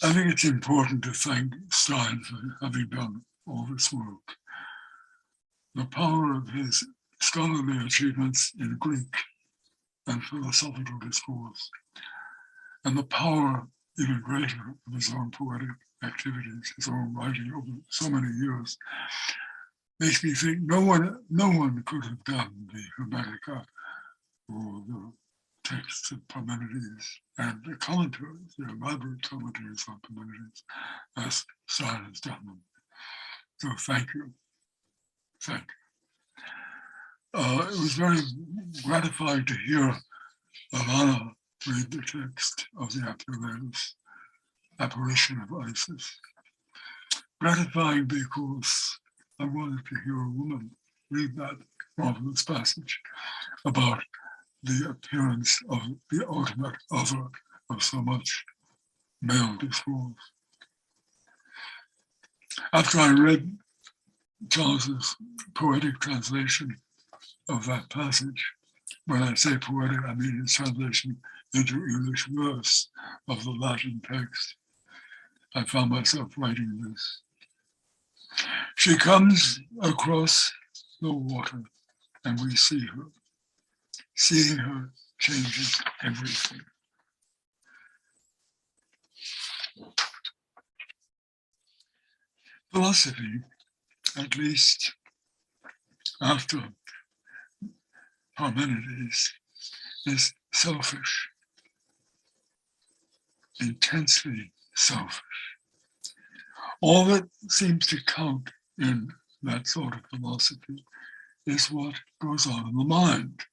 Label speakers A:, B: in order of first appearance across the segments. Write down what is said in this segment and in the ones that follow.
A: I think it's important to thank Stein for having done all this work. The power of his scholarly achievements in Greek and philosophical discourse, and the power, even greater, of his own poetic activities, his own writing over so many years, makes me think no one could have done the Hermetica or the texts of Parmenides and the commentaries, the elaborate commentaries on Parmenides, as Stein has done them. So thank you. Thank you. It was very gratifying to hear Alana read the text of the Apollos, Apparition of Isis. Gratifying because I wanted to hear a woman read that marvelous passage about the appearance of the ultimate other of so much male discourse. After I read Charles's poetic translation of that passage, when I say poetic, I mean his translation into English verse of the Latin text, I found myself writing this. She comes across the water and we see her. Seeing her changes everything. Philosophy, at least after Parmenides, is selfish, intensely selfish. All that seems to count in that sort of philosophy is what goes on in the mind.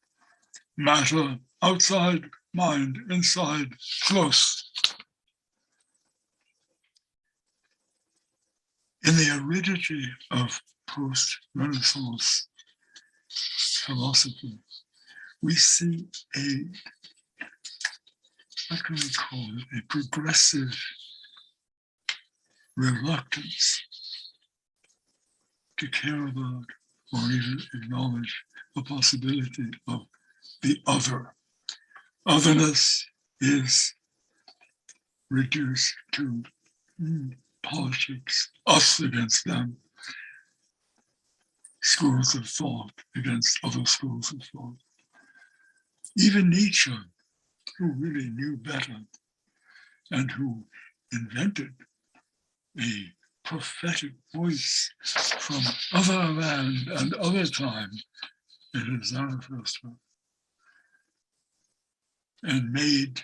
A: Matter outside, mind inside, close. In the aridity of post-Renaissance philosophy, we see what can we call it, a progressive reluctance to care about or even acknowledge the possibility of the other. Otherness is reduced to politics, us against them, schools of thought against other schools of thought. Even Nietzsche, who really knew better and who invented a prophetic voice from other land and other time in his Zarathustra, and made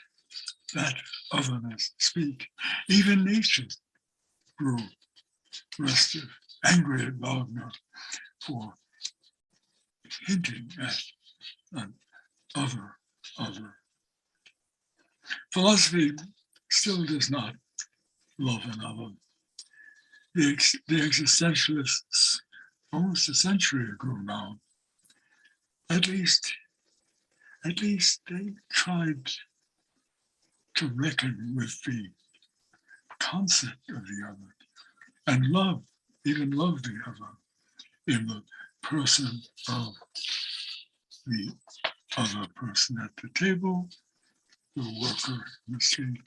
A: that otherness speak. Even Nietzsche grew restive, angry at Wagner for hinting at an other. Philosophy still does not love another. The existentialists, almost a century ago now, at least they tried to reckon with the concept of the other and even love the other in the person of the other person at the table, the worker in the street,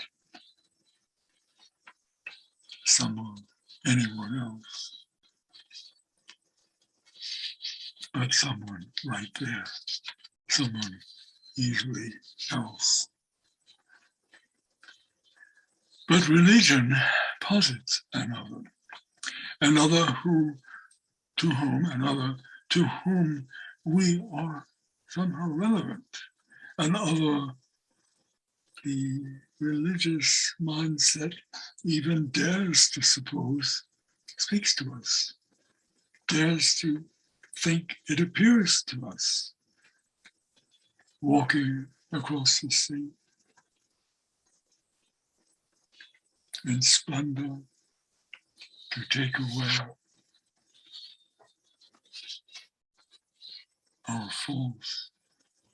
A: anyone else, but someone right there, someone easily else. But religion posits another to whom we are somehow relevant, another the religious mindset even dares to suppose speaks to us, dares to think it appears to us, walking across the sea in splendor to take away our false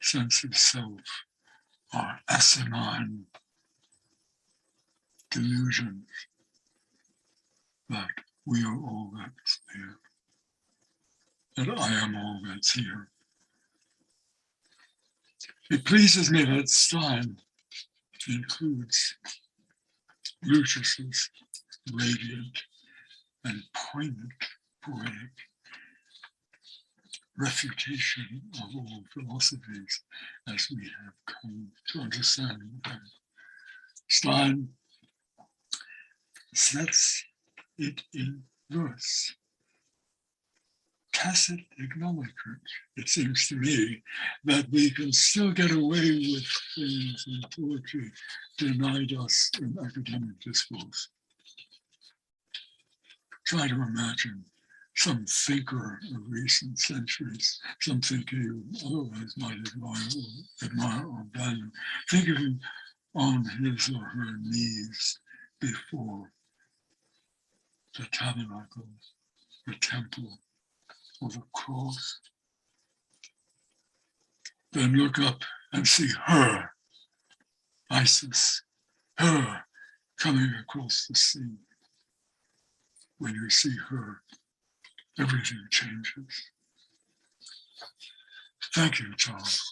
A: sense of self, our asinine delusions that we are all that's there, that I am all that's here. It pleases me that Stein includes Lucius's radiant and poignant poetic refutation of all philosophies as we have come to understand them. Stein sets it in verse. Tacit acknowledgement, it seems to me, that we can still get away with things in poetry denied us in academic discourse. Try to imagine some thinker of recent centuries, some thinker you otherwise might admire or value, think of him on his or her knees before the tabernacle, the temple, or the cross. Then look up and see her, Isis, her coming across the sea. When you see her, everything changes. Thank you, Charles,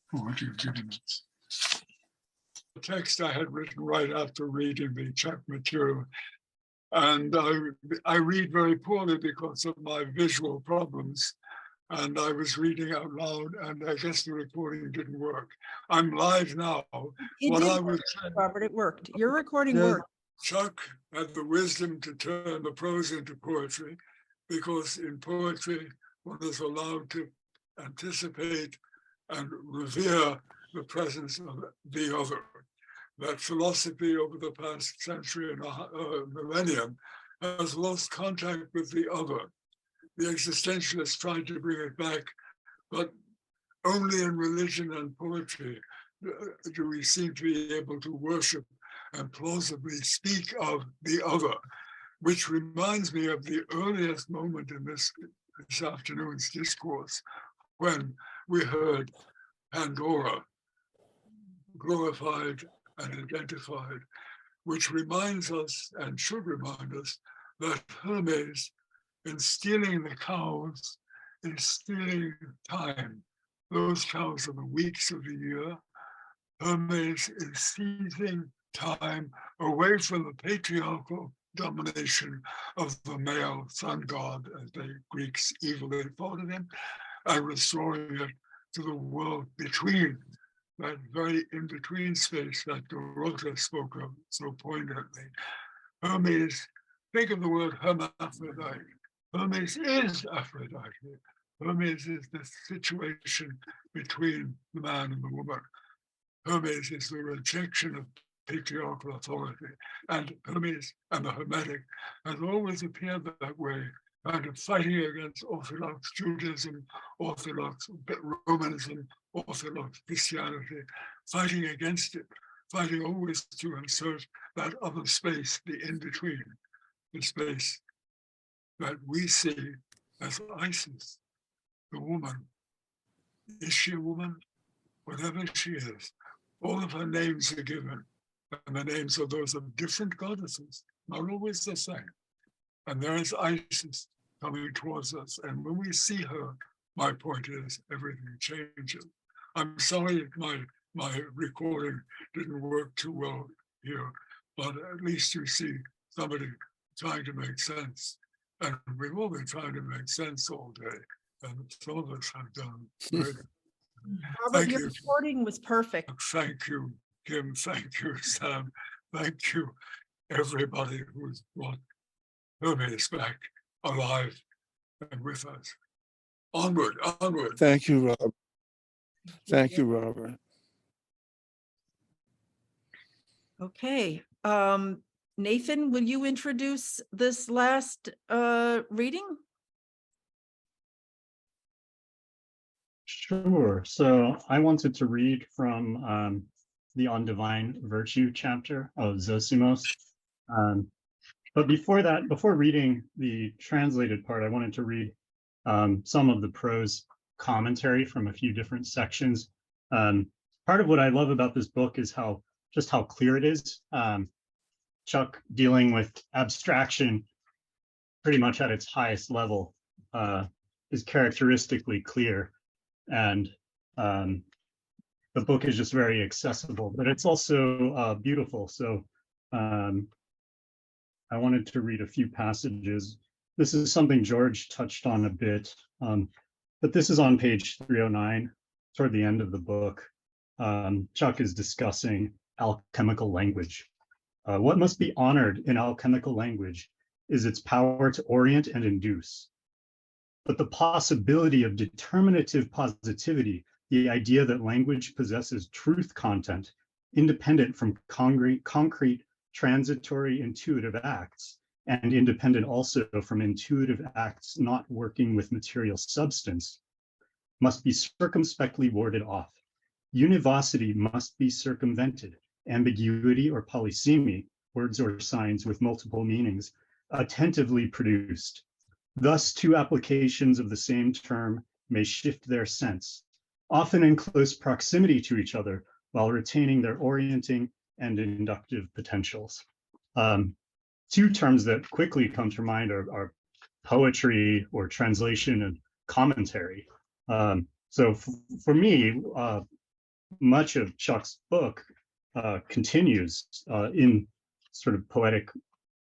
A: for what you've given us. The text I had written right after reading the check material, and I read very poorly because of my visual problems, and I was reading out loud, and I guess the recording didn't work. I'm live now.
B: It did work, Robert, it worked. Your recording worked.
A: Chuck had the wisdom to turn the prose into poetry, because in poetry, one is allowed to anticipate and revere the presence of the other. That philosophy over the past century and millennium has lost contact with the other. The existentialists tried to bring it back, but only in religion and poetry do we seem to be able to worship and plausibly speak of the other, which reminds me of the earliest moment in this afternoon's discourse, when we heard Pandora glorified and identified, which reminds us and should remind us that Hermes, in stealing the cows, is stealing time. Those cows are the weeks of the year. Hermes is seizing time away from the patriarchal domination of the male sun god, as the Greeks evilly thought of him, and restoring it to the world between, that very in-between space that Dorota spoke of so poignantly. Hermes, think of the word hermaphrodite. Hermes is Aphrodite. Hermes is the situation between the man and the woman. Hermes is the rejection of patriarchal authority. And Hermes and the Hermetic has always appeared that way, kind of fighting against Orthodox Judaism, Orthodox Romanism, Orthodox Christianity, fighting against it, fighting always to insert that other space, the in-between, the space that we see as Isis, the woman. Is she a woman? Whatever she is, all of her names are given, and the names are those of different goddesses, not always the same. And there is Isis coming towards us, and when we see her, my point is everything changes. I'm sorry my recording didn't work too well here, but at least you see somebody trying to make sense. And we've all been trying to make sense all day, and some of us have done great.
B: Robert, your recording was perfect.
A: Thank you, Kim. Thank you, Sam. Thank you, everybody who's brought Hermes back alive and with us. Onward, onward.
C: Thank you, Robert. Thank you, Robert.
B: Okay. Nathan, will you introduce this last reading?
D: Sure. So I wanted to read from the On Divine Virtue chapter of Zosimos. But before that, before reading the translated part, I wanted to read some of the prose commentary from a few different sections. Part of what I love about this book is just how clear it is. Chuck dealing with abstraction pretty much at its highest level is characteristically clear. And the book is just very accessible, but it's also beautiful. So I wanted to read a few passages. This is something George touched on a bit, but this is on page 309, toward the end of the book. Chuck is discussing alchemical language. What must be honored in alchemical language is its power to orient and induce. But the possibility of determinative positivity, the idea that language possesses truth content, independent from concrete transitory intuitive acts, and independent also from intuitive acts not working with material substance, must be circumspectly warded off. Univocity must be circumvented. Ambiguity or polysemy, words or signs with multiple meanings, attentively produced. Thus, two applications of the same term may shift their sense, often in close proximity to each other, while retaining their orienting and inductive potentials. Two terms that quickly come to mind are poetry or translation and commentary. So for me, much of Chuck's book continues in sort of poetic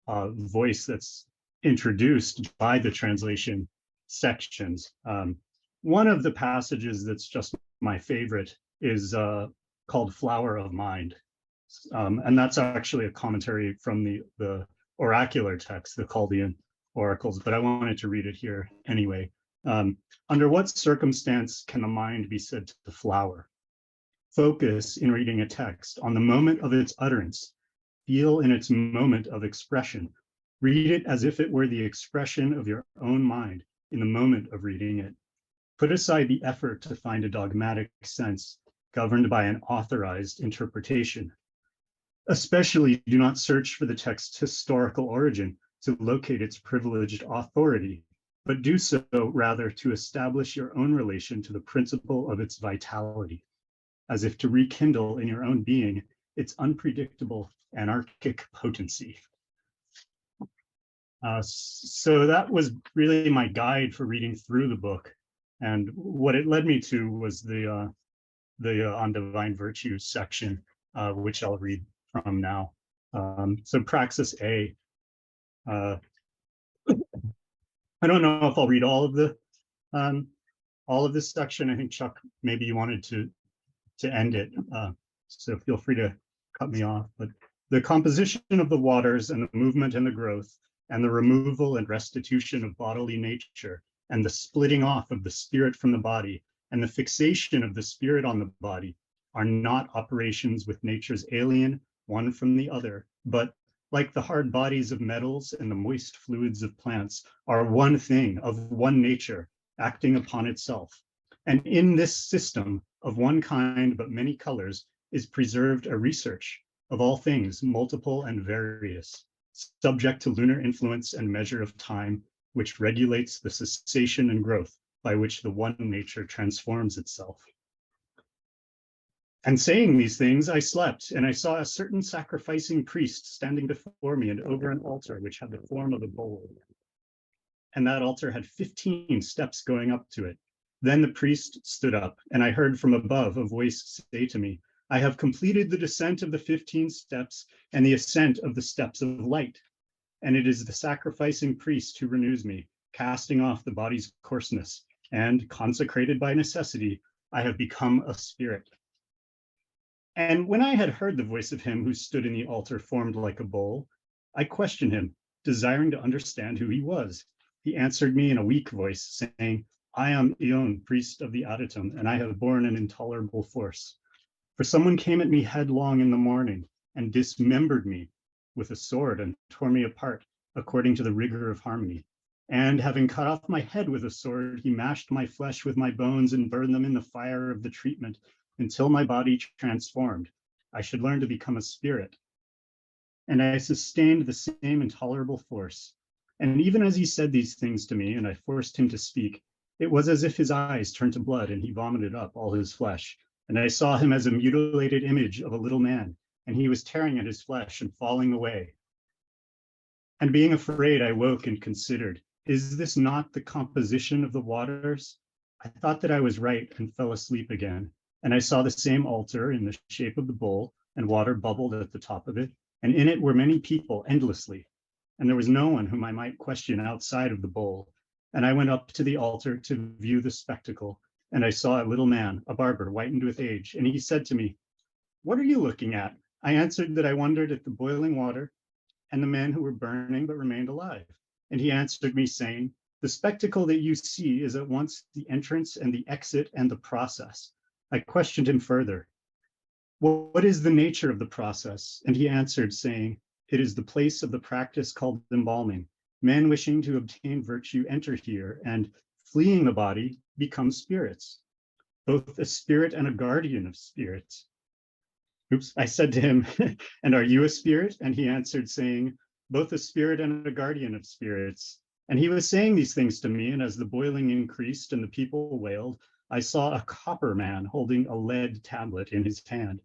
D: voice that's introduced by the translation sections. One of the passages that's just my favorite is called Flower of Mind. And that's actually a commentary from the oracular text, the Chaldean oracles, but I wanted to read it here anyway. Under what circumstance can the mind be said to flower? Focus in reading a text on the moment of its utterance. Feel in its moment of expression. Read it as if it were the expression of your own mind in the moment of reading it. Put aside the effort to find a dogmatic sense governed by an authorized interpretation. Especially do not search for the text's historical origin to locate its privileged authority, but do so rather to establish your own relation to the principle of its vitality, as if to rekindle in your own being its unpredictable anarchic potency. So that was really my guide for reading through the book. And what it led me to was the On Divine Virtue section, which I'll read from now. So Praxis A. I don't know if I'll read all of this section. I think Chuck, maybe you wanted to end it. So feel free to cut me off. But the composition of the waters and the movement and the growth and the removal and restitution of bodily nature and the splitting off of the spirit from the body and the fixation of the spirit on the body are not operations with natures alien one from the other, but like the hard bodies of metals and the moist fluids of plants are one thing of one nature acting upon itself. And in this system of one kind but many colors is preserved a research of all things multiple and various, subject to lunar influence and measure of time, which regulates the cessation and growth by which the one nature transforms itself. And saying these things, I slept, and I saw a certain sacrificing priest standing before me and over an altar which had the form of a bowl. And that altar had 15 steps going up to it. Then the priest stood up, and I heard from above a voice say to me, I have completed the descent of the 15 steps and the ascent of the steps of light. And it is the sacrificing priest who renews me, casting off the body's coarseness, and consecrated by necessity, I have become a spirit. And when I had heard the voice of him who stood in the altar formed like a bowl, I questioned him, desiring to understand who he was. He answered me in a weak voice, saying, I am Eon, priest of the Adytum, and I have borne an intolerable force. For someone came at me headlong in the morning and dismembered me with a sword and tore me apart, according to the rigor of harmony. And having cut off my head with a sword, he mashed my flesh with my bones and burned them in the fire of the treatment, until my body transformed. I should learn to become a spirit. And I sustained the same intolerable force. And even as he said these things to me, and I forced him to speak, it was as if his eyes turned to blood and he vomited up all his flesh. And I saw him as a mutilated image of a little man, and he was tearing at his flesh and falling away. And being afraid, I woke and considered, is this not the composition of the waters? I thought that I was right and fell asleep again. And I saw the same altar in the shape of the bowl, and water bubbled at the top of it. and in it were many people endlessly, and there was no one whom I might question outside of the bowl. And I went up to the altar to view the spectacle, and I saw a little man, a barber, whitened with age, and he said to me, "What are you looking at?" I answered that I wondered at the boiling water and the men who were burning but remained alive. And he answered me, saying, "The spectacle that you see is at once the entrance and the exit and the process." I questioned him further, "What is the nature of the process?" And he answered, saying, "It is the place of the practice called embalming. Men wishing to obtain virtue enter here, and fleeing the body become spirits, both a spirit and a guardian of spirits." Oops, I said to him, "And are you a spirit?" And he answered, saying, "Both a spirit and a guardian of spirits." And he was saying these things to me, and as the boiling increased and the people wailed, I saw a copper man holding a lead tablet in his hand.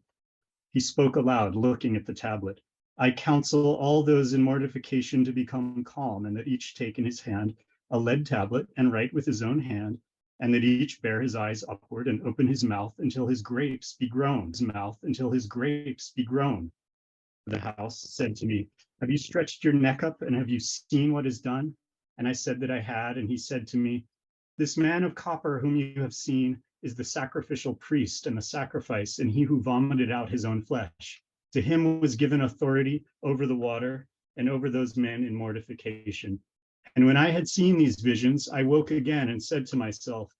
D: He spoke aloud, looking at the tablet. "I counsel all those in mortification to become calm, and that each take in his hand a lead tablet and write with his own hand, and that each bear his eyes upward and open his mouth until his grapes be grown, his mouth until his grapes be grown." The house said to me, "Have you stretched your neck up, and have you seen what is done?" And I said that I had, and he said to me, "This man of copper whom you have seen is the sacrificial priest and the sacrifice, and he who vomited out his own flesh. To him was given authority over the water and over those men in mortification." And when I had seen these visions, I woke again and said to myself,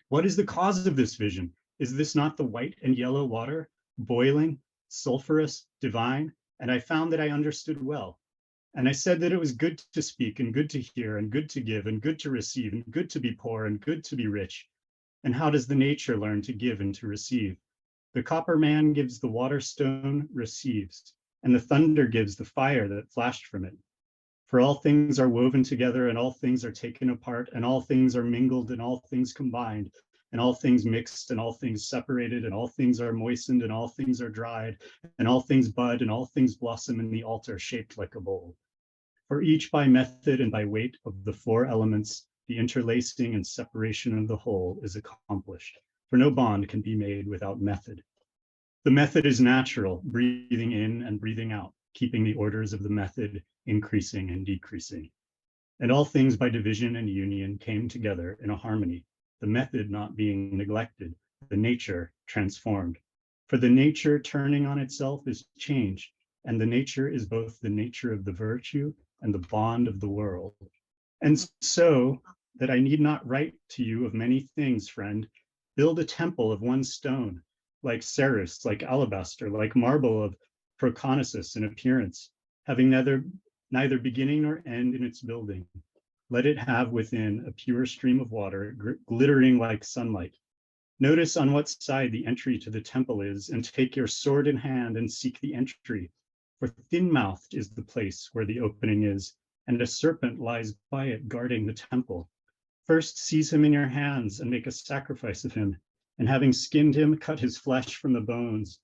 D: "What is the cause of this vision? Is this not the white and yellow water, boiling, sulfurous, divine?" And I found that I understood well. And I said that it was good to speak and good to hear and good to give and good to receive and good to be poor and good to be rich. And how does the nature learn to give and to receive? The copper man gives the water, stone receives, and the thunder gives the fire that flashed from it. For all things are woven together, and all things are taken apart, and all things are mingled, and all things combined, and all things mixed, and all things separated, and all things are moistened, and all things are dried, and all things bud, and all things blossom in the altar shaped like a bowl. For each by method and by weight of the four elements, the interlacing and separation of the whole is accomplished, for no bond can be made without method. The method is natural, breathing in and breathing out, keeping the orders of the method increasing and decreasing. And all things by division and union came together in a harmony, the method not being neglected, the nature transformed. For the nature turning on itself is change, and the nature is both the nature of the virtue and the bond of the world. And so that I need not write to you of many things, friend, build a temple of one stone, like Ceres, like alabaster, like marble of Proconnesus in appearance, having neither beginning nor end in its building. Let it have within a pure stream of water, glittering like sunlight. Notice on what side the entry to the temple is, and take your sword in hand and seek the entry. For thin-mouthed is the place where the opening is, and a serpent lies by it guarding the temple. First seize him in your hands and make a sacrifice of him, and having skinned him, cut his flesh from the bones.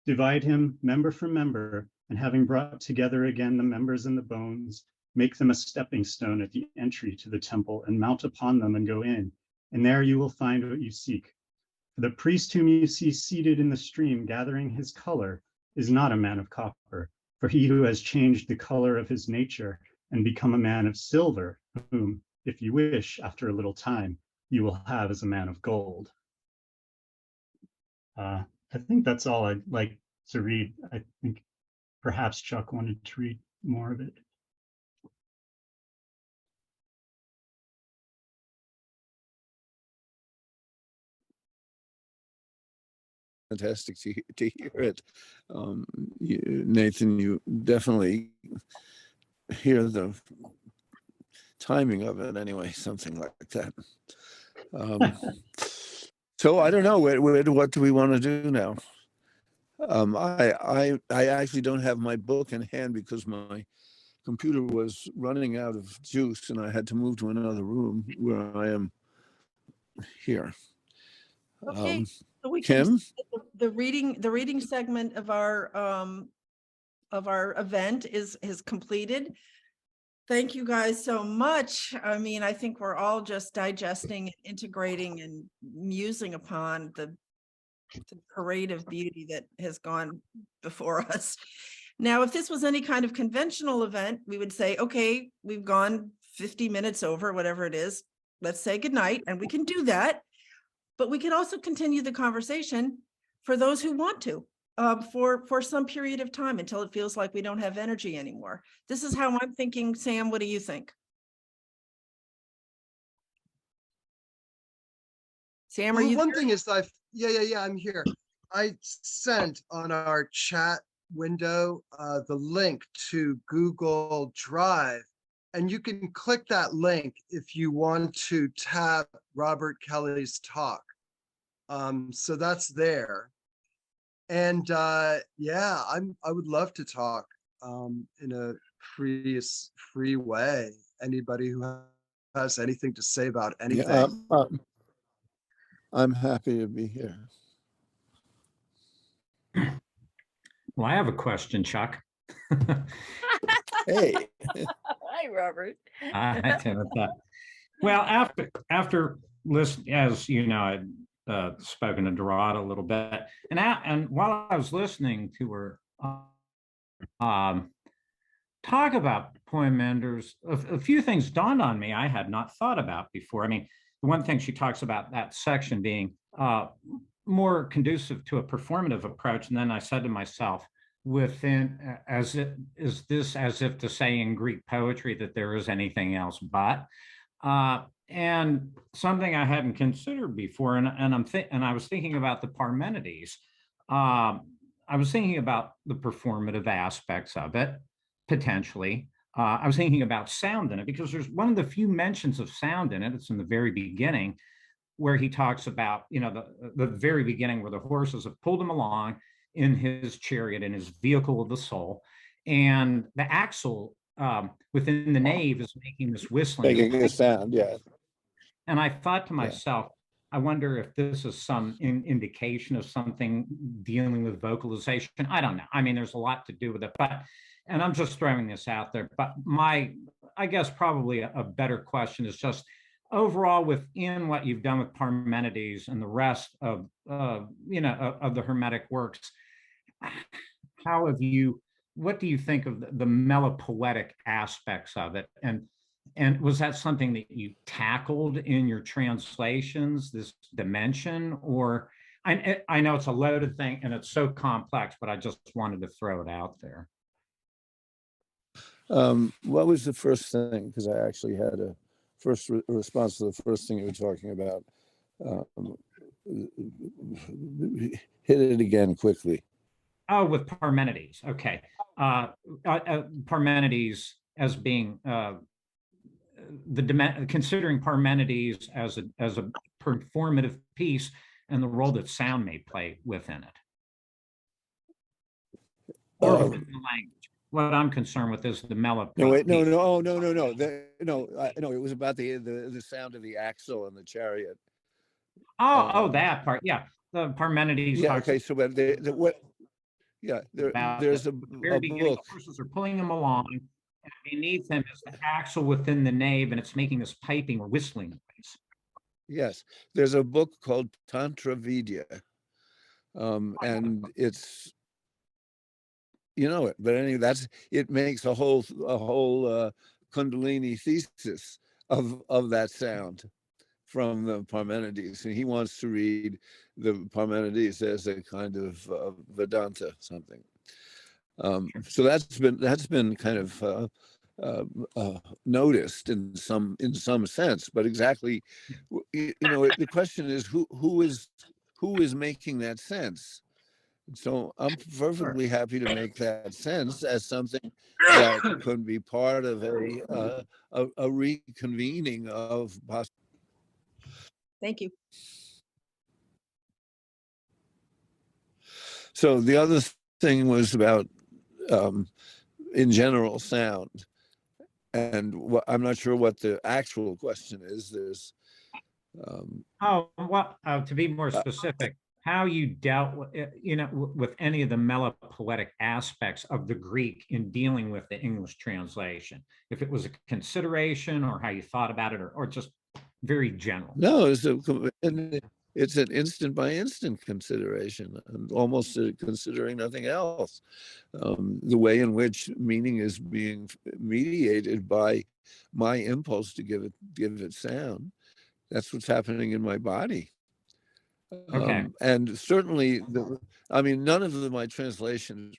D: Divide him member from member, and having brought together again the members and the bones, make them a stepping stone at the entry to the temple, and mount upon them and go in, and there you will find what you seek. For the priest whom you see seated in the stream gathering his color is not a man of copper, for he who has changed the color of his nature and become a man of silver, whom, if you wish, after a little time, you will have as a man of gold. I think that's all I'd like to read. I think perhaps Chuck wanted to read more of it.
C: Fantastic to hear it. Nathan, you definitely hear the timing of it anyway, something like that. So I don't know, what do we want to do now? I actually don't have my book in hand because my computer was running out of juice and I had to move to another room where I am here.
B: Okay, so we
C: Kim?
B: can, the reading segment of our event is completed. Thank you guys so much. I mean, I think we're all just digesting, integrating, and musing upon the parade of beauty that has gone before us. Now, if this was any kind of conventional event, we would say, okay, we've gone 50 minutes over, whatever it is. Let's say goodnight, and we can do that. But we can also continue the conversation for those who want to, for some period of time until it feels like we don't have energy anymore. This is how I'm thinking. Sam, what do you think? Sam, are
E: Well,
B: you
E: one
B: there?
E: thing is yeah, I'm here. I sent on our chat window the link to Google Drive, and you can click that link if you want to tap Robert Kelly's talk. So that's there. And yeah, I would love to talk in a free way. Anybody who has anything to say about anything.
C: Yeah, I'm happy to be here.
F: Well, I have a question, Chuck.
C: Hey,
B: Hi, Robert.
F: I well, after listen, as you know, I'd spoken to Dorota a little bit, and while I was listening to her talk about poem enders, a few things dawned on me I had not thought about before. I mean, the one thing she talks about that section being more conducive to a performative approach, and then I said to myself, as if to say in Greek poetry that there is anything else but, and something I hadn't considered before, and I was thinking about the Parmenides. I was thinking about the performative aspects of it potentially. I was thinking about sound in it because there's one of the few mentions of sound in it. It's in the very beginning, where he talks about, you know, the very beginning where the horses have pulled him along in his chariot, in his vehicle of the soul, and the axle within the nave is making this whistling.
C: making a sound, yeah.
F: And I thought to myself, I wonder if this is some indication of something dealing with vocalization. I don't know. I mean, there's a lot to do with it, and I'm just throwing this out there, but I guess probably a better question is just overall within what you've done with Parmenides and the rest of, you know, of the Hermetic works, what do you think of the melopoetic aspects of it? And was that something that you tackled in your translations, this dimension? Or I know it's a loaded thing and it's so complex, but I just wanted to throw it out there.
C: What was the first thing? Because I actually had a first response to the first thing you were talking about. Hit it again quickly.
F: Oh, with Parmenides. Okay. Parmenides as being considering Parmenides as a performative piece and the role that sound may play within it, or within the language. What I'm concerned with is the melody.
C: No, wait, no. It was about the sound of the axle and the chariot.
F: That part, yeah. The Parmenides.
C: Yeah. Okay. So, but there's a book.
F: The horses are pulling him along, and beneath him is the axle within the nave, and it's making this piping or whistling noise.
C: Yes, there's a book called Tantra Vidya, and it's, you know it, but anyway, it makes a whole Kundalini thesis of that sound from the Parmenides, and he wants to read the Parmenides as a kind of Vedanta something. So that's been kind of noticed in some sense, but exactly, you know, the question is who is making that sense. So I'm perfectly happy to make that sense as something that could be part of a reconvening of possibility.
B: Thank you.
C: So the other thing was about, in general, sound. And I'm not sure what the actual question is. There's
F: to be more specific, how you dealt with, you know, with any of the melopoetic aspects of the Greek in dealing with the English translation, if it was a consideration or how you thought about it, or just very general.
C: No, it's an instant by instant consideration, and almost considering nothing else. The way in which meaning is being mediated by my impulse to give it sound. That's what's happening in my body.
F: Okay.
C: And certainly, I mean, none of my translations,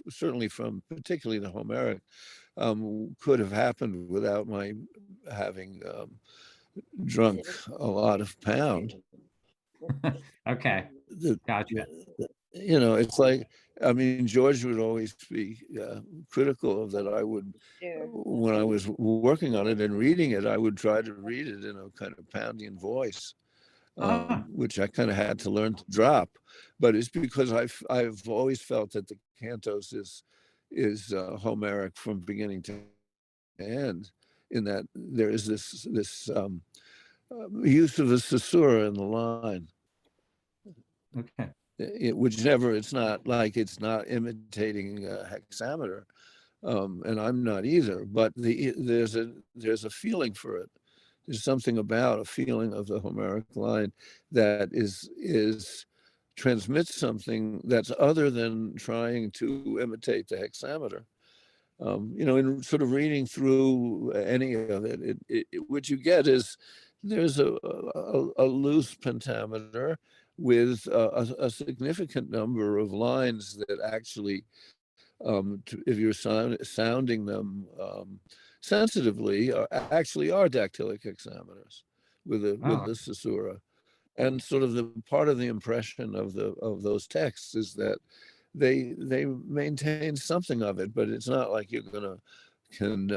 C: certainly from particularly the Homeric, could have happened without my having drunk a lot of pound.
F: Okay. Gotcha.
C: It's like, I mean, George would always be critical of that. I would, when I was working on it and reading it, I would try to read it in a kind of pounding voice, which I kind of had to learn to drop. But it's because I've always felt that the cantos is Homeric from beginning to end, in that there is this use of the caesura in the line.
F: Okay.
C: It's not like it's not imitating hexameter, and I'm not either. But there's a feeling for it. There's something about a feeling of the Homeric line that is transmits something that's other than trying to imitate the hexameter. In sort of reading through any of it, what you get is there's a loose pentameter with a significant number of lines that actually, if you're sounding them sensitively, actually are dactylic hexameters with the caesura. And sort of the part of the impression of those texts is that they maintain something of it, but it's not like you're can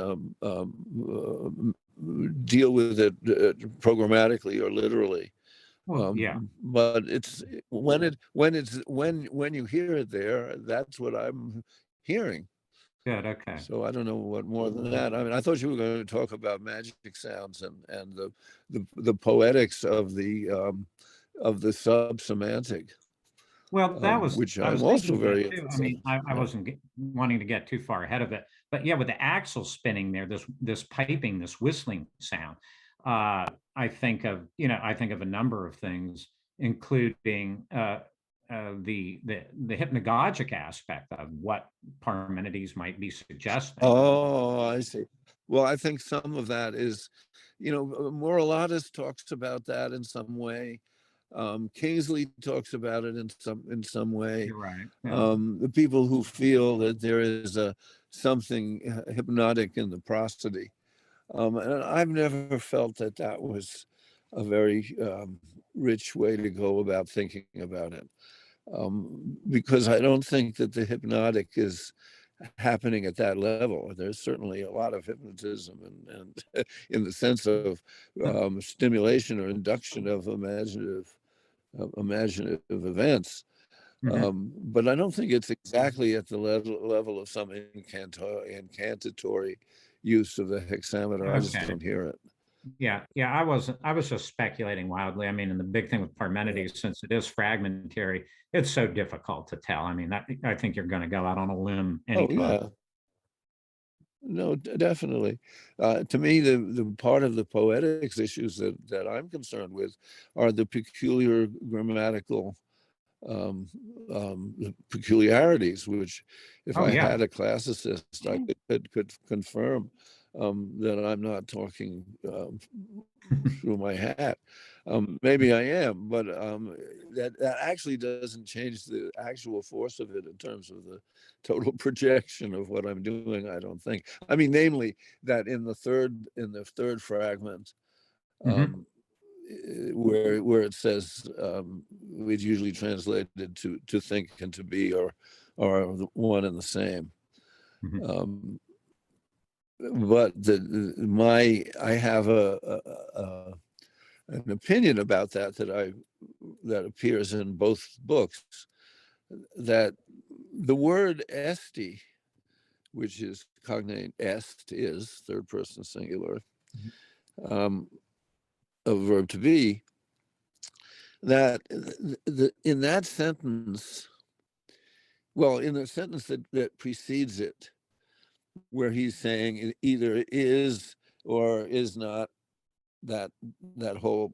C: deal with it programmatically or literally.
F: Yeah.
C: But it's when you hear it there, that's what I'm hearing.
F: Good. Okay.
C: So I don't know what more than that. I mean, I thought you were going to talk about magic sounds and the poetics of the subsemantic.
F: Well, that was,
C: Which
F: I
C: I'm
F: was
C: also
F: thinking
C: very
F: that too. I
C: interested
F: mean, I
C: in.
F: wasn't wanting to get too far ahead of it, but yeah, with the axle spinning there, this piping, this whistling sound, I think of a number of things, including the hypnagogic aspect of what Parmenides might be suggesting.
C: Oh, I see. Well, I think some of that is, Moralatus talks about that in some way. Kingsley talks about it in some way.
F: You're right. Yeah.
C: The people who feel that there is something hypnotic in the prosody, and I've never felt that was a very rich way to go about thinking about it, because I don't think that the hypnotic is happening at that level. There's certainly a lot of hypnotism and in the sense of stimulation or induction of imaginative events. But I don't think it's exactly at the level of some incantatory use of the hexameter. I just don't hear it.
F: Yeah, I was just speculating wildly. I mean, and the big thing with Parmenides, since it is fragmentary, it's so difficult to tell. I mean, I think you're going to go out on a limb anytime.
C: Oh yeah. No, definitely. To me, the part of the poetics issues that I'm concerned with are the peculiar grammatical peculiarities, which if I had a classicist, I could confirm that I'm not talking through my hat. Maybe I am, but that actually doesn't change the actual force of it in terms of the total projection of what I'm doing, I don't think. I mean, namely that in the third fragment, where it says it's usually translated to think and to be or one and the same. But I have an opinion about that appears in both books, that the word esti, which is cognate est, is third person singular, a verb to be, that in that sentence, well, in the sentence that precedes it, where he's saying it either is or is not that that whole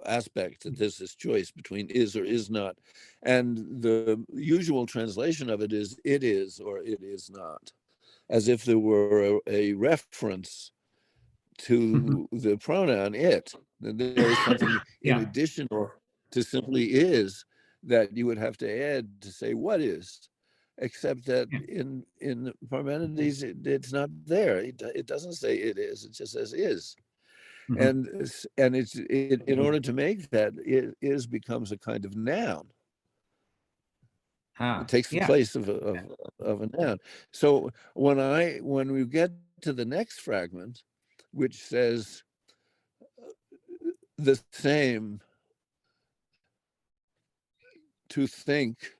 C: aspect, that there's this choice between is or is not, and the usual translation of it is or it is not, as if there were a reference to the pronoun it. That there is something in
F: Yeah.
C: addition to simply is that you would have to add to say what is, except that
F: Yeah.
C: in Parmenides it's not there. It doesn't say it is. It just says is.
F: Mhm.
C: And in order to make that, it is becomes a kind of noun.
F: Ah,
C: It takes the
F: yeah.
C: place of a noun. So when we get to the next fragment, which says the same, to think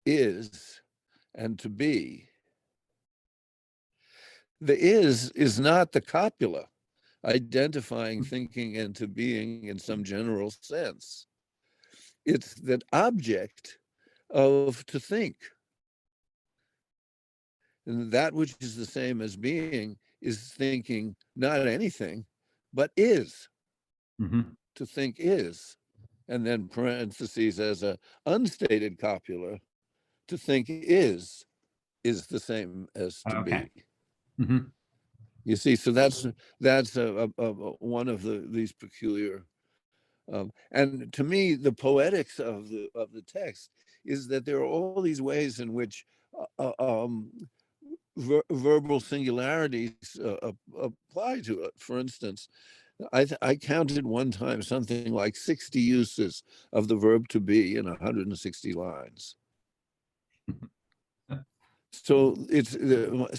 C: is and to be, the is not the copula identifying thinking and to being in some general sense. It's that object of to think. And that which is the same as being is thinking not anything, but is.
F: Mhm.
C: To think is. And then parentheses as a unstated copula, to think is the same as to
F: Okay.
C: be.
F: Mhm.
C: You see, so that's one of these peculiar, and to me, the poetics of the text is that there are all these ways in which verbal singularities apply to it. For instance, I counted one time something like 60 uses of the verb to be in 160 lines. So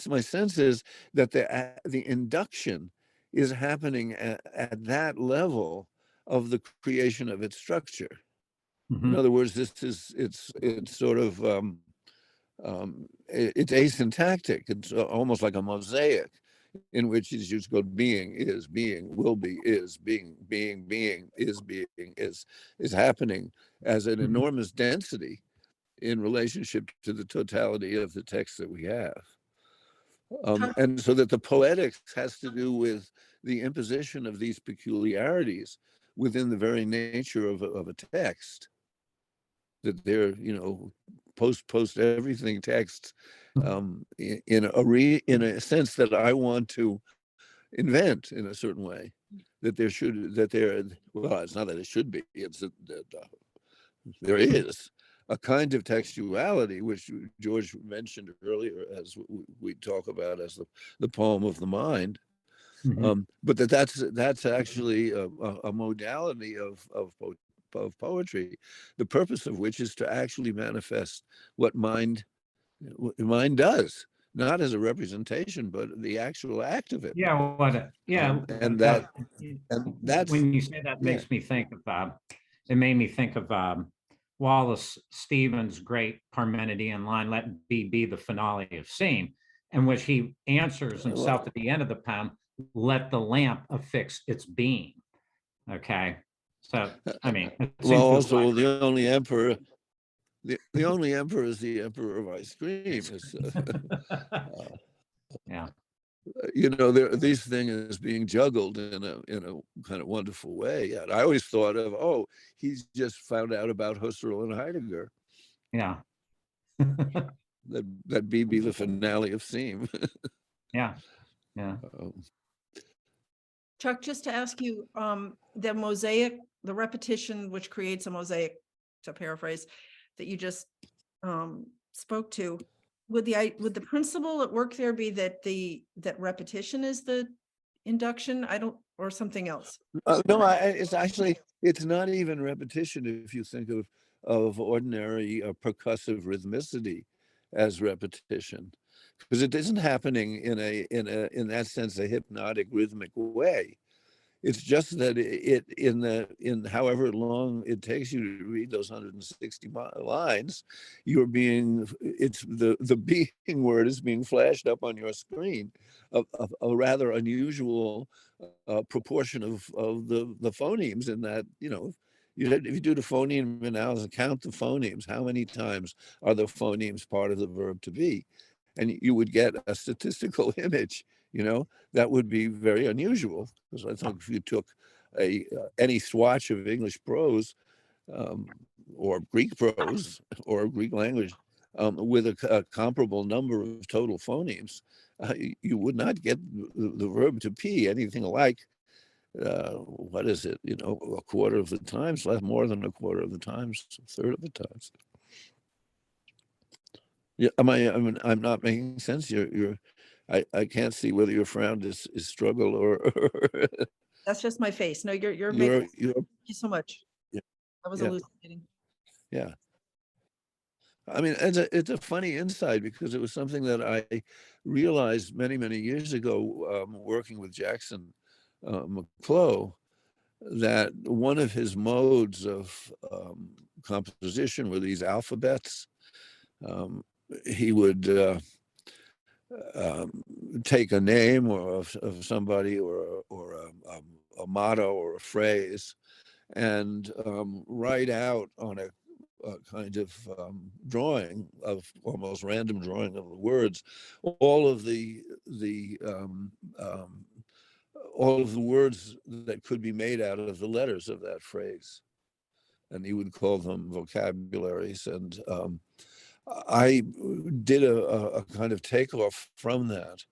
C: my sense is that the induction is happening at that level of the creation of its structure. In
F: Mhm.
C: other words, it's sort of it's asyntactic. It's almost like a mosaic in which you just go being, is, being, will be, is, being, is happening as an
F: Mhm.
C: enormous density in relationship to the totality of the text that we have. And so that the poetics has to do with the imposition of these peculiarities within the very nature of a text. That they're, post everything text in a sense that I want to invent in a certain way. That well, it's not that it should be, it's that there is a kind of textuality, which George mentioned earlier, as we talk about as the poem of the mind.
F: Mhm.
C: But that's actually a modality of poetry, the purpose of which is to actually manifest what mind does, not as a representation, but the actual act of it.
F: Yeah,
C: And that's,
F: when you say that
C: yeah.
F: makes me think of it made me think of Wallace Stevens' great Parmenidean line, "Let B be the finale of scene," in which he answers himself at the end of the poem, "Let the lamp affix its beam." Okay, so I mean, it
C: Well,
F: seems to
C: also
F: apply.
C: the only emperor is the emperor of ice cream.
F: Yeah.
C: These things being juggled in a kind of wonderful way. And I always thought of, oh, he's just found out about Husserl and Heidegger.
F: Yeah.
C: That be the finale of Seam.
F: Yeah. Yeah.
B: Chuck, just to ask you, the mosaic, the repetition, which creates a mosaic, to paraphrase, that you just spoke to, would the principle at work there be that that repetition is the induction? Or something else?
C: No, it's not even repetition if you think of ordinary percussive rhythmicity as repetition, because it isn't happening in that sense a hypnotic rhythmic way. It's just that in however long it takes you to read those 160 lines, it's the being word is being flashed up on your screen, a rather unusual proportion of the phonemes in that, if you do the phoneme analysis, count the phonemes, how many times are the phonemes part of the verb to be? And you would get a statistical image You know, that would be very unusual, because I think if you took any swatch of English prose, um, or Greek prose or Greek language, with a comparable number of total phonemes, you would not get the verb to be anything like, what is it, you know, a quarter of the times, less, more than a quarter of the times, a third of the times. Yeah, I'm not making sense. I can't see whether your frown is struggle or
B: That's just my face. No, you're making,
C: you're
B: thank you so much.
C: yeah,
B: I was
C: yeah,
B: elucidating.
C: yeah. I mean, it's a funny insight, because it was something that I realized many, many years ago, working with Jackson McClough, that one of his modes of composition were these alphabets. Um, he would take a name or of somebody, or a motto or a phrase, and write out on a kind of drawing, of almost random drawing of the words, all of the all of the words that could be made out of the letters of that phrase, and he would call them vocabularies. And I did a kind of takeoff from that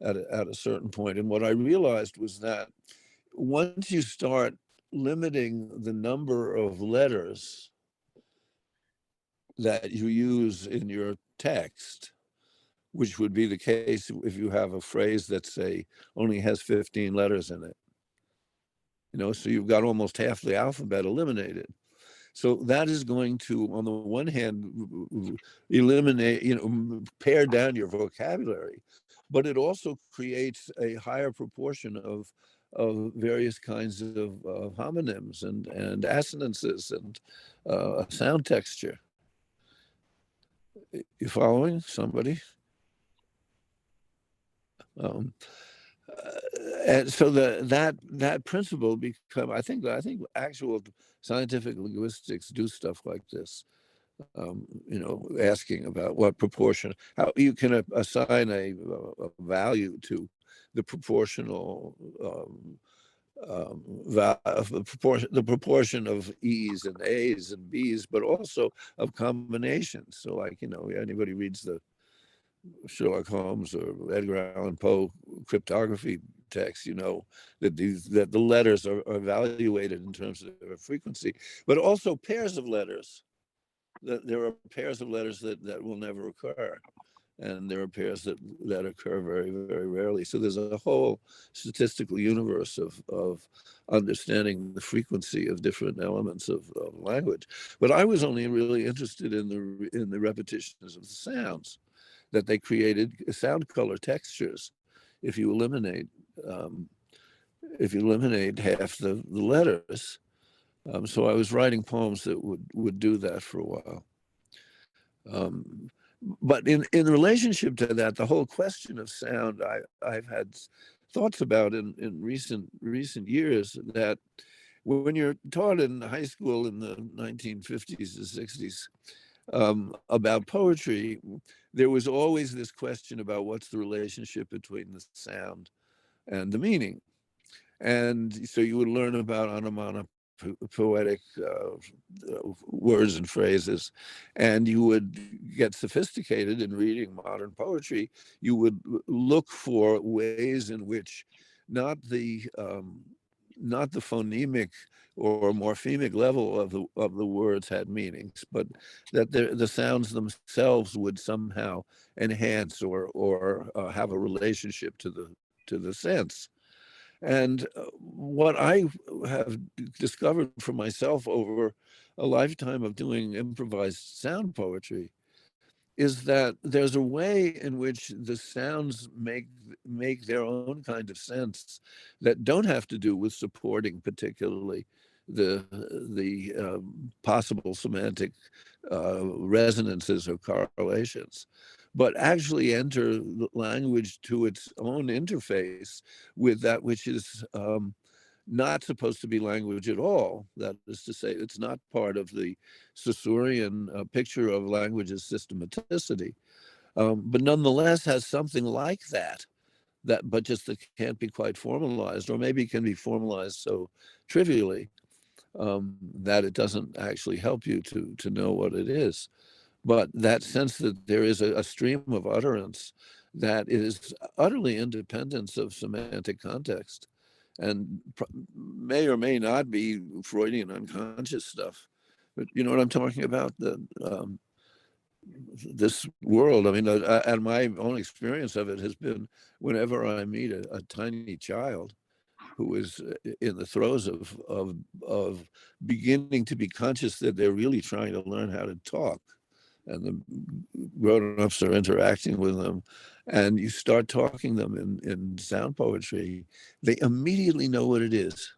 C: at a certain point. And what I realized was that once you start limiting the number of letters that you use in your text, which would be the case if you have a phrase that, say, only has 15 letters in it, you know, so you've got almost half the alphabet eliminated. So that is going to, on the one hand, eliminate, you know, pare down your vocabulary, but it also creates a higher proportion of various kinds of homonyms and assonances and sound texture. You following somebody? And so that principle become, I think actual scientific linguistics do stuff like this. You know, asking about what proportion, how you can assign a value to the proportional the proportion of E's and A's and B's, but also of combinations. So, like, you know, anybody reads the Sherlock Holmes or Edgar Allan Poe cryptography text, you know, that the letters are evaluated in terms of their frequency, but also pairs of letters. That there are pairs of letters that will never occur, and there are pairs that occur very, very rarely. So there's a whole statistical universe of understanding the frequency of different elements of language. But I was only really interested in the repetitions of the sounds, that they created sound color textures if you eliminate half the letters. So I was writing poems that would do that for a while. But in relationship to that, the whole question of sound, I've had thoughts about in recent years, that when you're taught in high school in the 1950s to 60s about poetry, there was always this question about what's the relationship between the sound and the meaning. And so you would learn about onomatopoetic words and phrases, and you would get sophisticated in reading modern poetry. You would look for ways in which not the phonemic or morphemic level of the words had meanings, but that the sounds themselves would somehow enhance or have a relationship to the sense. And what I have discovered for myself over a lifetime of doing improvised sound poetry is that there's a way in which the sounds make their own kind of sense that don't have to do with supporting particularly the possible semantic resonances or correlations, but actually enter the language to its own interface with that which is not supposed to be language at all. That is to say, it's not part of the Saussurean picture of language's systematicity, but nonetheless has something like that but just that can't be quite formalized, or maybe can be formalized so trivially that it doesn't actually help you to know what it is. But that sense that there is a stream of utterance that is utterly independent of semantic context, and may or may not be Freudian unconscious stuff. But you know what I'm talking about? This world, I mean, and my own experience of it has been whenever I meet a tiny child who is in the throes of beginning to be conscious that they're really trying to learn how to talk, and the grown-ups are interacting with them, and you start talking them in sound poetry, they immediately know what it is.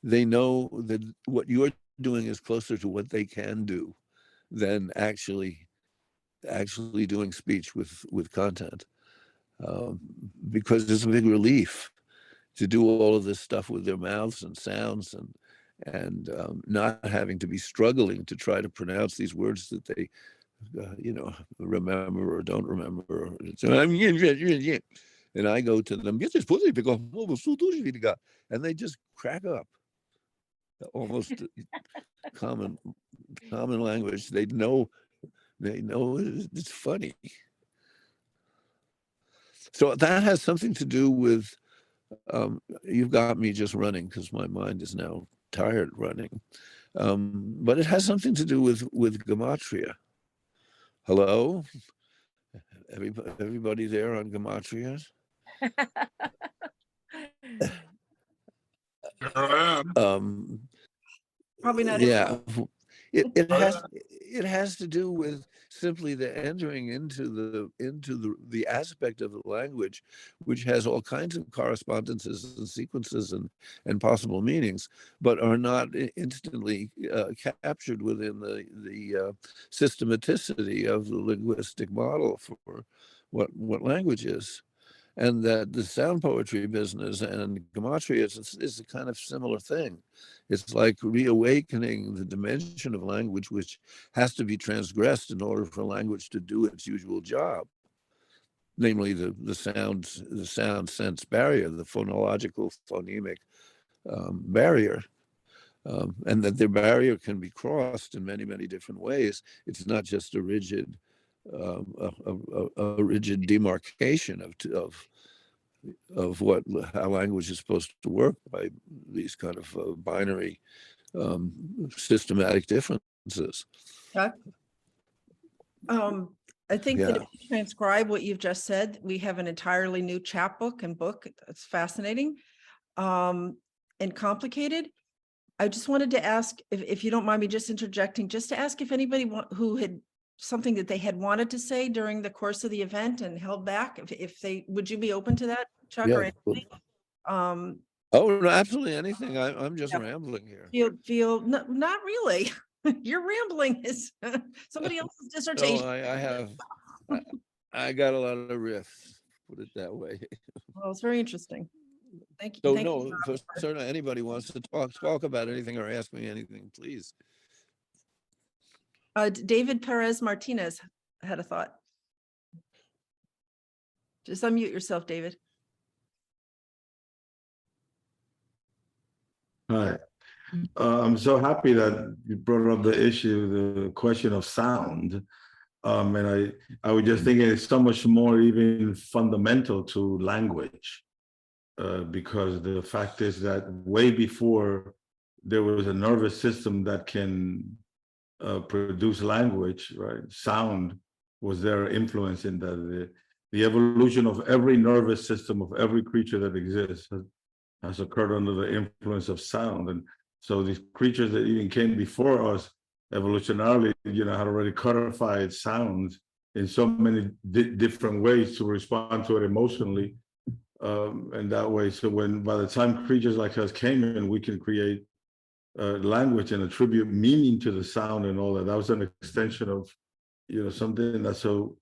C: They know that what you're doing is closer to what they can do than actually doing speech with content, because it's a big relief to do all of this stuff with their mouths and sounds, and not having to be struggling to try to pronounce these words that they remember or don't remember. And I go to them, and they just crack up. Almost common language. They know it's funny. So that has something to do with, you've got me just running because my mind is now tired running. But it has something to do with gematria. Hello? Everybody there on gematria?
A: Here I am.
B: Probably not.
C: Yeah, it has to do with simply the entering into the aspect of the language which has all kinds of correspondences and sequences and possible meanings, but are not instantly captured within the systematicity of the linguistic model for what language is. And that the sound poetry business and gematria is a kind of similar thing. It's like reawakening the dimension of language which has to be transgressed in order for language to do its usual job, namely the sound sense barrier, the phonological phonemic barrier. And that the barrier can be crossed in many, many different ways. It's not just a rigid demarcation of how language is supposed to work by these kind of binary systematic differences.
B: Chuck? I think that if you transcribe what you've just said, we have an entirely new chapbook and book. It's fascinating and complicated. I just wanted to ask, if you don't mind me just interjecting, just to ask if anybody who had something that they had wanted to say during the course of the event and held back, if they, would you be open to that, Chuck, or anything?
C: Oh, no, absolutely anything. I'm just rambling here.
B: No, not really. Your rambling is somebody else's dissertation.
C: No, I got a lot of riffs, put it that way.
B: Well, it's very interesting. Thank you.
C: So
B: Thank
C: no,
B: you.
C: for certain, anybody wants to talk about anything or ask me anything, please.
B: David Perez Martinez had a thought. Just unmute yourself, David.
G: Hi. I'm so happy that you brought up the question of sound. And I was just thinking it's so much more even fundamental to language, because the fact is that way before there was a nervous system that can produce language, right? Sound was their influence in that. The evolution of every nervous system of every creature that exists has occurred under the influence of sound. And so these creatures that even came before us evolutionarily, had already codified sounds in so many different ways to respond to it emotionally. And that way, so by the time creatures like us came in, we can create language and attribute meaning to the sound and all that. That was an extension of, something that's so,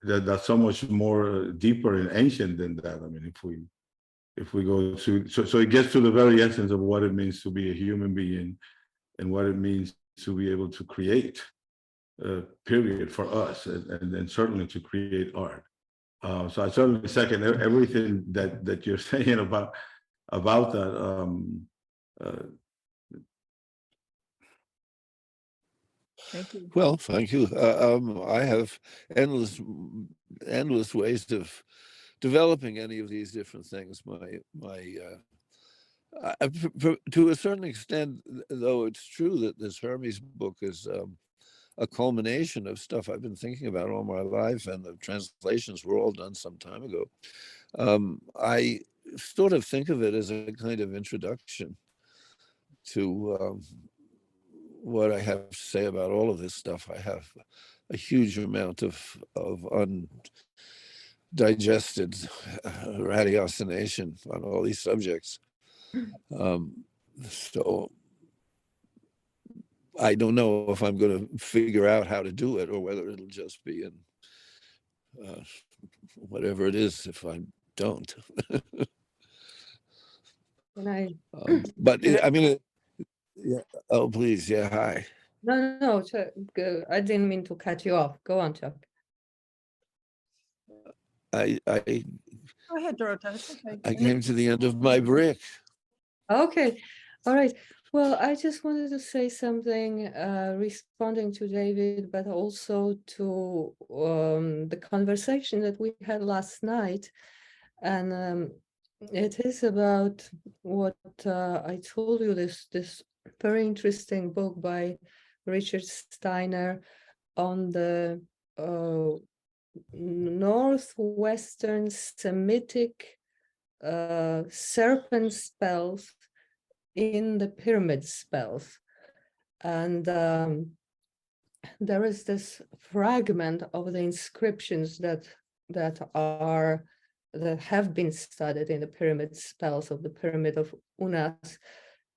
G: that's so much more deeper and ancient than that. I mean, if we go to, so it gets to the very essence of what it means to be a human being and what it means to be able to create, period, for us, and certainly to create art. So I certainly second everything that you're saying about that.
B: Thank you.
C: Well, thank you. I have endless ways of developing any of these different things. To a certain extent, though, it's true that this Hermes book is a culmination of stuff I've been thinking about all my life, and the translations were all done some time ago. I sort of think of it as a kind of introduction to what I have to say about all of this stuff. I have a huge amount of undigested ratiocination on all these subjects. So I don't know if I'm going to figure out how to do it, or whether it'll just be in whatever it is if I don't. But I mean, yeah. Oh, please, yeah. Hi.
H: No, I didn't mean to cut you off. Go on, Chuck.
C: I
B: Go ahead, Dorota. It's okay.
C: I came to the end of my brick.
H: Okay, all right. Well, I just wanted to say something responding to David, but also to the conversation that we had last night. And it is about what I told you, this very interesting book by Richard Steiner on the Northwestern Semitic serpent spells in the pyramid spells. And there is this fragment of the inscriptions that have been studied in the pyramid spells of the Pyramid of Unas.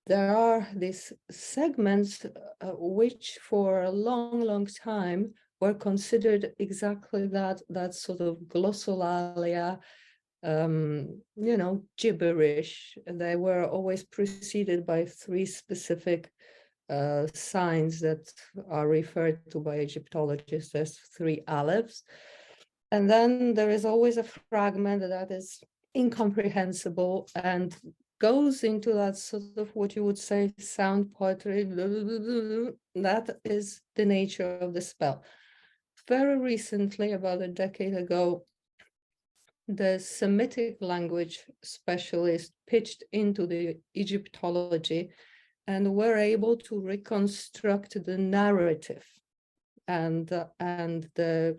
H: There are these segments which for a long time were considered exactly that sort of glossolalia, gibberish. They were always preceded by three specific signs that are referred to by Egyptologists as three alephs. And then there is always a fragment that is incomprehensible and goes into that sort of what you would say sound poetry. That is the nature of the spell. Very recently, about a decade ago, the Semitic language specialist pitched into the Egyptology and were able to reconstruct the narrative and the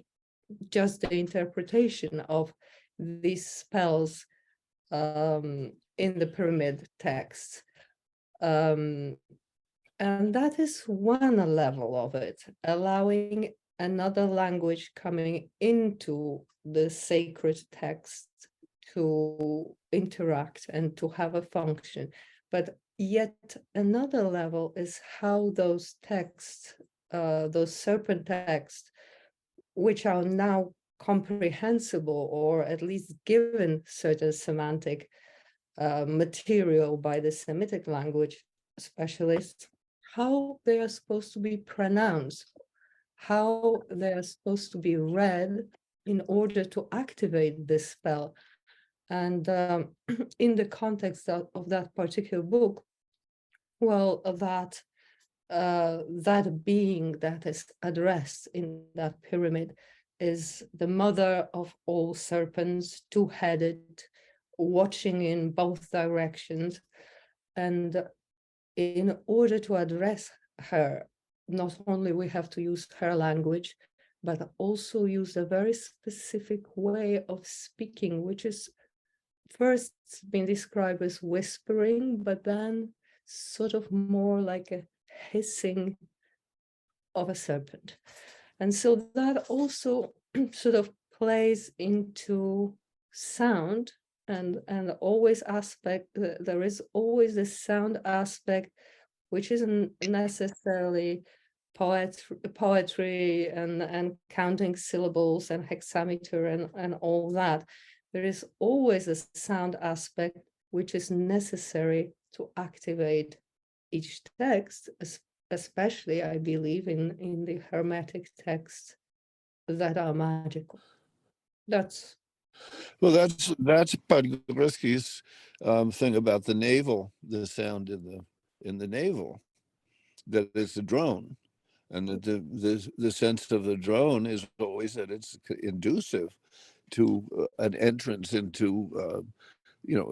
H: interpretation of these spells in the pyramid text. And that is one level of it, allowing another language coming into the sacred text to interact and to have a function. But yet another level is how those texts, those serpent texts, which are now comprehensible or at least given certain semantic material by the Semitic language specialists, how they are supposed to be pronounced, how they are supposed to be read in order to activate this spell. And in the context of that particular book, well, that being that is addressed in that pyramid is the mother of all serpents, two-headed, watching in both directions. And in order to address her, not only we have to use her language, but also use a very specific way of speaking, which is first been described as whispering, but then sort of more like a hissing of a serpent. And so that also sort of plays into sound and always aspect, there is always a sound aspect, which isn't necessarily poetry and counting syllables and hexameter and all that. There is always a sound aspect which is necessary to activate each text, especially, I believe, in the Hermetic texts that are magical. That's
C: Well, that's Podgorski's thing about the navel, the sound in the navel, that it's a drone, and that the sense of the drone is always that it's inducive to an entrance into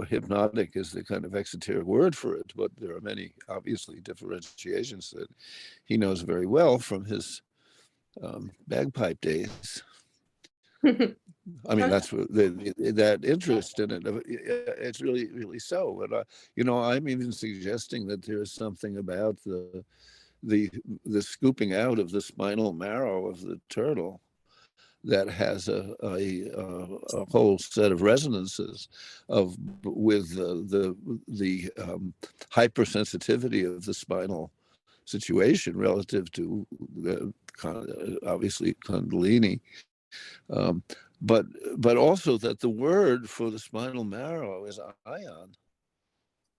C: hypnotic is the kind of exoteric word for it, but there are many obviously differentiations that he knows very well from his bagpipe days. I mean, that's what that interest in it. It's really, really so. And I'm even suggesting that there's something about the scooping out of the spinal marrow of the turtle that has a whole set of resonances with the hypersensitivity of the spinal situation relative to the obviously Kundalini, but also that the word for the spinal marrow is ion,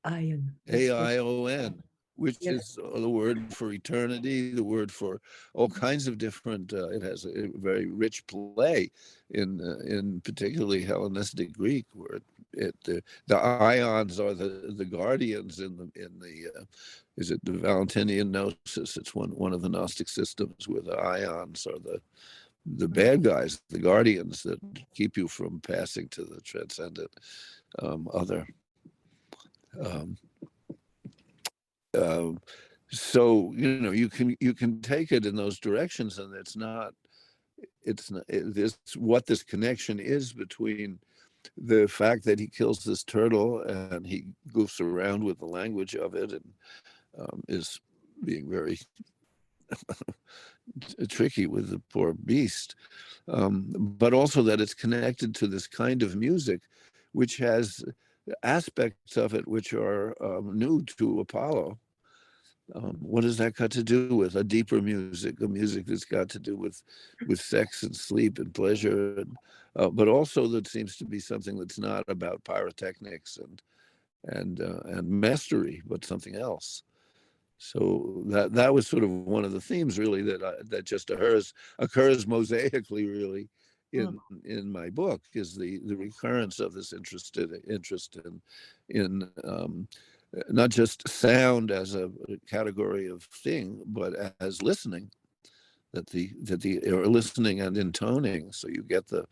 H: Ion.
C: AION, which
H: Yeah.
C: is the word for eternity, the word for all kinds of different. It has a very rich play in particularly Hellenistic Greek, where the ions are the guardians in the is it the Valentinian Gnosis? It's one of the Gnostic systems where the ions are the bad guys, the guardians that keep you from passing to the transcendent other. So you can take it in those directions, and it's what this connection is between the fact that he kills this turtle and he goofs around with the language of it and is being very tricky with the poor beast, but also that it's connected to this kind of music which has aspects of it which are new to Apollo. What has that got to do with a deeper music, a music that's got to do with sex and sleep and pleasure, but also that seems to be something that's not about pyrotechnics and mastery, but something else. So that was sort of one of the themes, really, that just occurs mosaically, really, in my book, is the recurrence of this interest in not just sound as a category of thing, but as listening, or listening and intoning. So you get the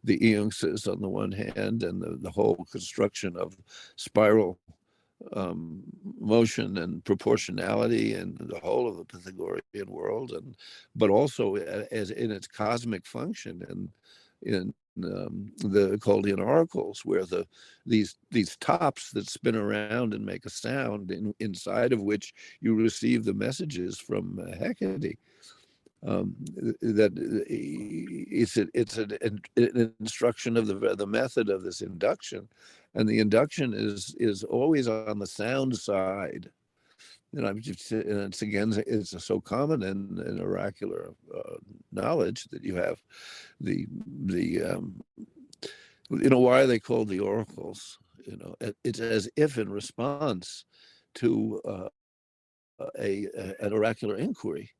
C: eunces on the one hand, and the whole construction of spiral motion and proportionality and the whole of the Pythagorean world, but also as in its cosmic function and in the Chaldean oracles, where these tops that spin around and make a sound, inside of which you receive the messages from Hecate. That it's an instruction of the method of this induction, and the induction is always on the sound side. And it's so common in oracular knowledge that you have the why are they called the oracles? It's as if in response to an oracular inquiry.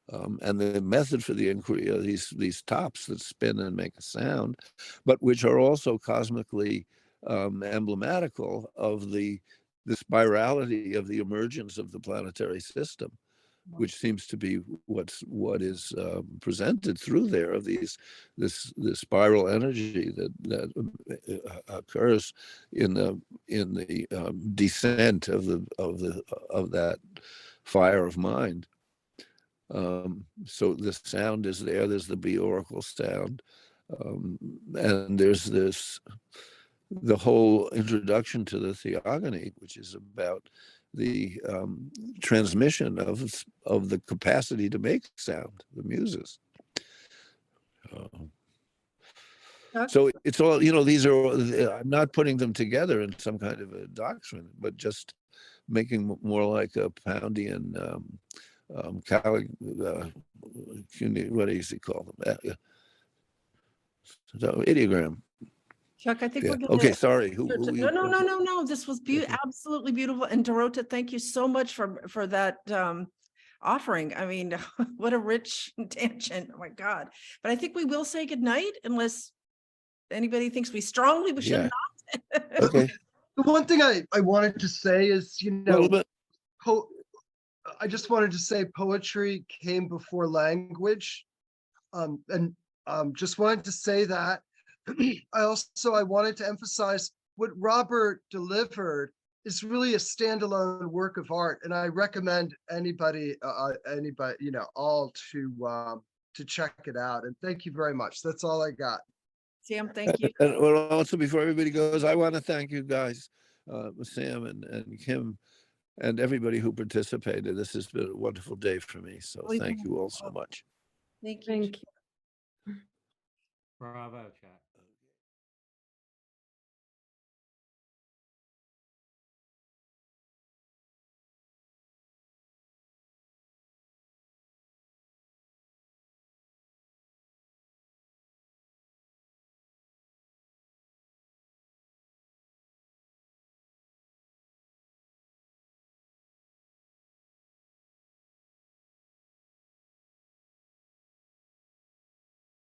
C: And the method for the inquiry are these tops that spin and make a sound, but which are also cosmically emblematical of the spirality of the emergence of the planetary system, which seems to be what is presented through there, of this spiral energy that occurs in the descent of that fire of mind. So the sound is there. There's the B oracle sound, and there's the whole introduction to the theogony, which is about the transmission of the capacity to make sound, the muses. So it's all, these are, I'm not putting them together in some kind of a doctrine, but just making more like a Poundian what does he call them? So, ideogram.
B: Chuck, I think we're gonna.
C: Okay, sorry.
B: No. This was absolutely beautiful. And Dorota, thank you so much for that offering. I mean, what a rich tangent. Oh my God. But I think we will say goodnight unless anybody thinks we strongly we should
C: Yeah.
B: not.
C: Okay,
E: The one thing I wanted to say is,
C: a little bit.
E: I just wanted to say poetry came before language. And just wanted to say that. I wanted to emphasize what Robert delivered is really a standalone work of art. And I recommend anybody, all to check it out. And thank you very much. That's all I got.
B: Sam, thank you.
C: And well, also before everybody goes, I want to thank you guys, Sam and Kim, and everybody who participated. This has been a wonderful day for me. So
B: We
C: thank
B: thank
C: you all so much.
B: Thank you.
H: Thank you.
F: Bravo, chat.